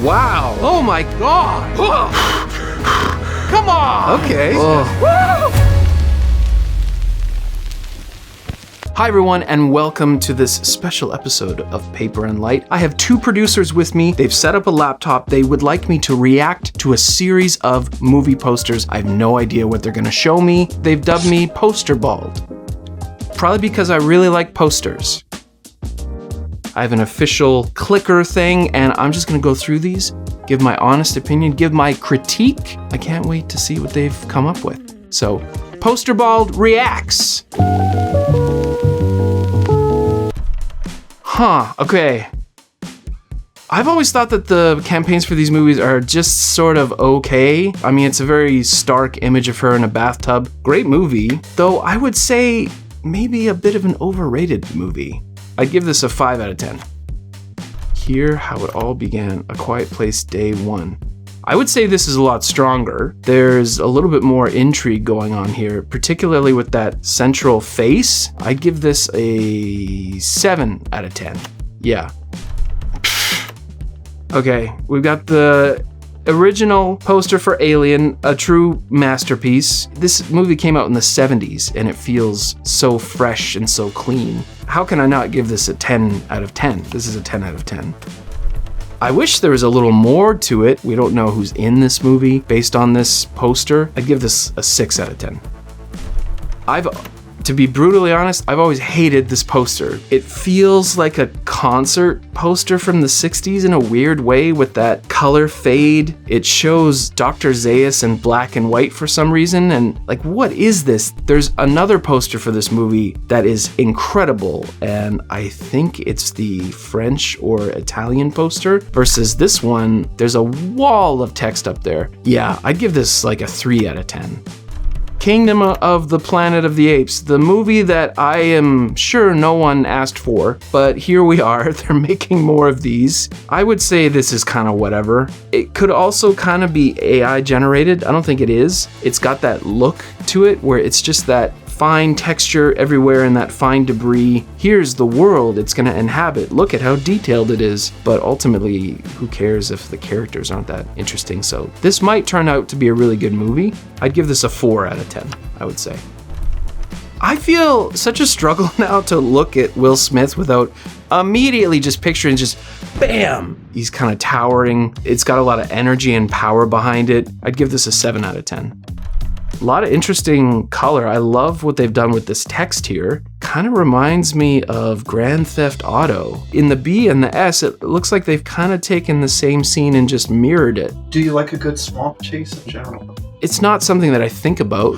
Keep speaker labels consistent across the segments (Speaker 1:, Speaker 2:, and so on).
Speaker 1: Wow. Oh my God. Come on. Okay. Hi everyone, and welcome to this special episode of Paper and Light. I have two producers with me. They've set up a laptop. They would like me to react to a series of movie posters. I have no idea what they're gonna show me. They've dubbed me Poster Bald. Probably because I really like posters. I have an official clicker thing, and I'm just gonna go through these, give my honest opinion, give my critique. I can't wait to see what they've come up with. So, Poster Bald reacts. Okay. I've always thought that the campaigns for these movies are just sort of okay. I mean, it's a very stark image of her in a bathtub. Great movie, though I would say maybe a bit of an overrated movie. I'd give this a 5 out of 10. Here, How It All Began, A Quiet Place, Day 1. I would say this is a lot stronger. There's a little bit more intrigue going on here, particularly with that central face. I'd give this a 7 out of 10. Yeah. Okay, we've got the original poster for Alien, a true masterpiece. This movie came out in the 70s, and it feels so fresh and so clean. How can I not give this a 10 out of 10? This is a 10 out of 10. I wish there was a little more to it. We don't know who's in this movie based on this poster. I'd give this a 6 out of 10. To be brutally honest, I've always hated this poster. It feels like a concert poster from the 60s in a weird way with that color fade. It shows Dr. Zaius in black and white for some reason, and like, what is this? There's another poster for this movie that is incredible, and I think it's the French or Italian poster versus this one. There's a wall of text up there. Yeah, I'd give this like a 3 out of 10. Kingdom of the Planet of the Apes, the movie that I am sure no one asked for, but here we are, they're making more of these. I would say this is kind of whatever. It could also kind of be AI generated. I don't think it is. It's got that look to it where it's just that fine texture everywhere and that fine debris. Here's the world it's gonna inhabit. Look at how detailed it is. But ultimately, who cares if the characters aren't that interesting? So this might turn out to be a really good movie. I'd give this a 4 out of 10, I would say. I feel such a struggle now to look at Will Smith without immediately just picturing just bam! He's kind of towering. It's got a lot of energy and power behind it. I'd give this a 7 out of 10. A lot of interesting color. I love what they've done with this text here. Kind of reminds me of Grand Theft Auto. In the B and the S, it looks like they've kind of taken the same scene and just mirrored it.
Speaker 2: Do you like a good swamp chase in general?
Speaker 1: It's not something that I think about.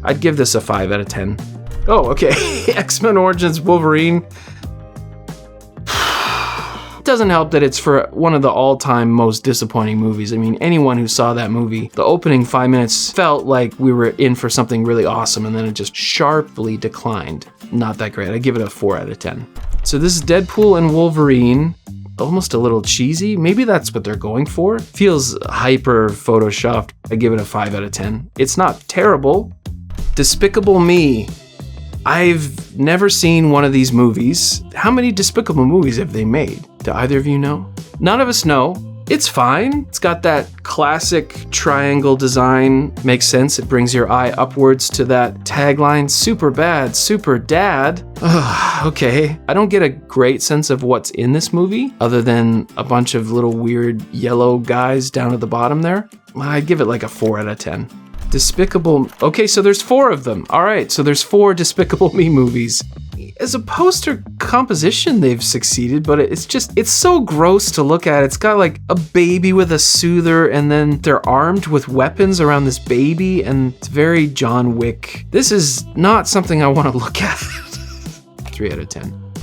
Speaker 1: I'd give this a 5 out of 10. Oh, okay. X-Men Origins Wolverine. Doesn't help that it's for one of the all-time most disappointing movies. I mean, anyone who saw that movie, the opening 5 minutes felt like we were in for something really awesome, and then it just sharply declined. Not that great. I give it a 4 out of 10. So this is Deadpool and Wolverine. Almost a little cheesy. Maybe that's what they're going for. Feels hyper photoshopped. I give it a 5 out of 10. It's not terrible. Despicable Me. I've never seen one of these movies. How many Despicable movies have they made? Do either of you know? None of us know. It's fine. It's got that classic triangle design. Makes sense. It brings your eye upwards to that tagline. Super bad, super dad. Okay. I don't get a great sense of what's in this movie other than a bunch of little weird yellow guys down at the bottom there. I'd give it like a 4 out of 10. Despicable. Okay, so there's 4 of them. All right, so there's 4 Despicable Me movies. As a poster composition, they've succeeded, but it's so gross to look at. It's got like a baby with a soother, and then they're armed with weapons around this baby, and it's very John Wick. This is not something I want to look at. 3 out of 10.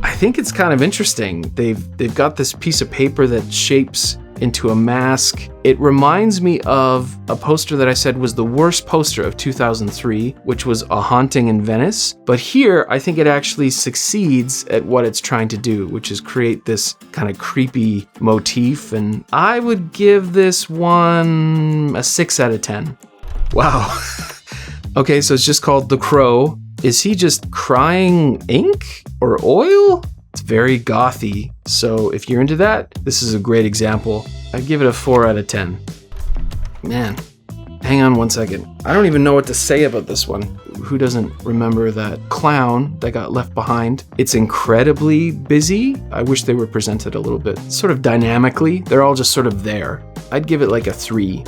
Speaker 1: I think it's kind of interesting. They've got this piece of paper that shapes into a mask. It reminds me of a poster that I said was the worst poster of 2003, which was A Haunting in Venice. But here, I think it actually succeeds at what it's trying to do, which is create this kind of creepy motif. And I would give this one a 6 out of 10. Wow. Okay, so it's just called The Crow. Is he just crying ink or oil? It's very gothy. So if you're into that, this is a great example. I'd give it a 4 out of 10. Man, hang on one second. I don't even know what to say about this one. Who doesn't remember that clown that got left behind? It's incredibly busy. I wish they were presented a little bit sort of dynamically. They're all just sort of there. I'd give it like a 3.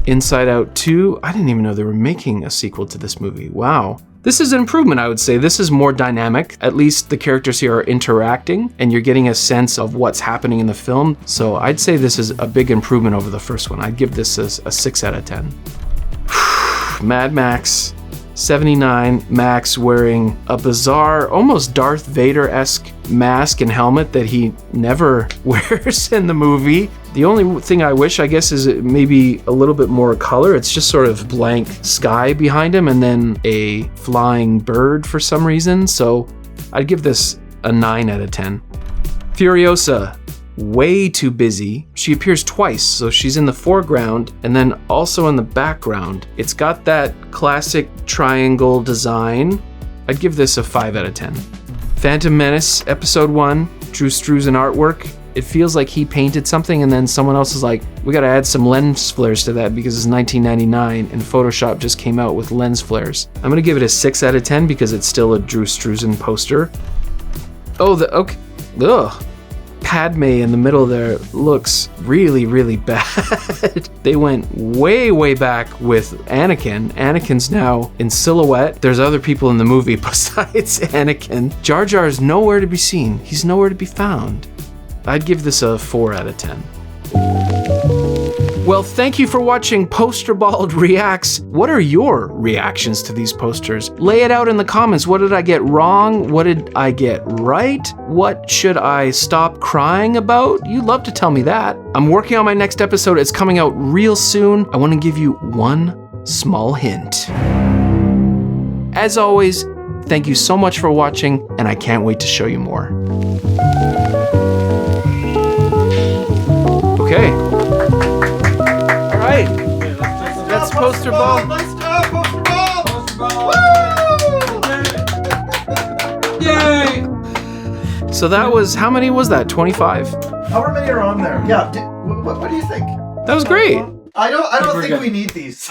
Speaker 1: Inside Out 2, I didn't even know they were making a sequel to this movie. Wow. This is an improvement, I would say. This is more dynamic. At least the characters here are interacting and you're getting a sense of what's happening in the film. So I'd say this is a big improvement over the first one. I'd give this a 6 out of 10. Mad Max 79, Max wearing a bizarre, almost Darth Vader-esque mask and helmet that he never wears in the movie. The only thing I wish, I guess, is maybe a little bit more color. It's just sort of blank sky behind him and then a flying bird for some reason. So I'd give this a 9 out of 10. Furiosa, way too busy. She appears twice, so she's in the foreground and then also in the background. It's got that classic triangle design. I'd give this a 5 out of 10. Phantom Menace, Episode 1, Drew Struzan artwork. It feels like he painted something and then someone else is like, we gotta add some lens flares to that because it's 1999 and Photoshop just came out with lens flares. I'm gonna give it a 6 out of 10 because it's still a Drew Struzan poster. Oh, okay. Ugh. Padme in the middle there looks really, really bad. They went way, way back with Anakin. Anakin's now in silhouette. There's other people in the movie besides Anakin. Jar Jar's nowhere to be seen. He's nowhere to be found. I'd give this a 4 out of 10. Well, thank you for watching Poster Bald Reacts. What are your reactions to these posters? Lay it out in the comments. What did I get wrong? What did I get right? What should I stop crying about? You'd love to tell me that. I'm working on my next episode. It's coming out real soon. I want to give you one small hint. As always, thank you so much for watching, and I can't wait to show you more. Okay. All right. That's Poster Ball.
Speaker 2: Nice job, Poster Ball!
Speaker 1: Poster Ball! Yay! So that was, how many was that? 25?
Speaker 2: However many are on there. Yeah. What do you think?
Speaker 1: That was great.
Speaker 2: I don't think we need these.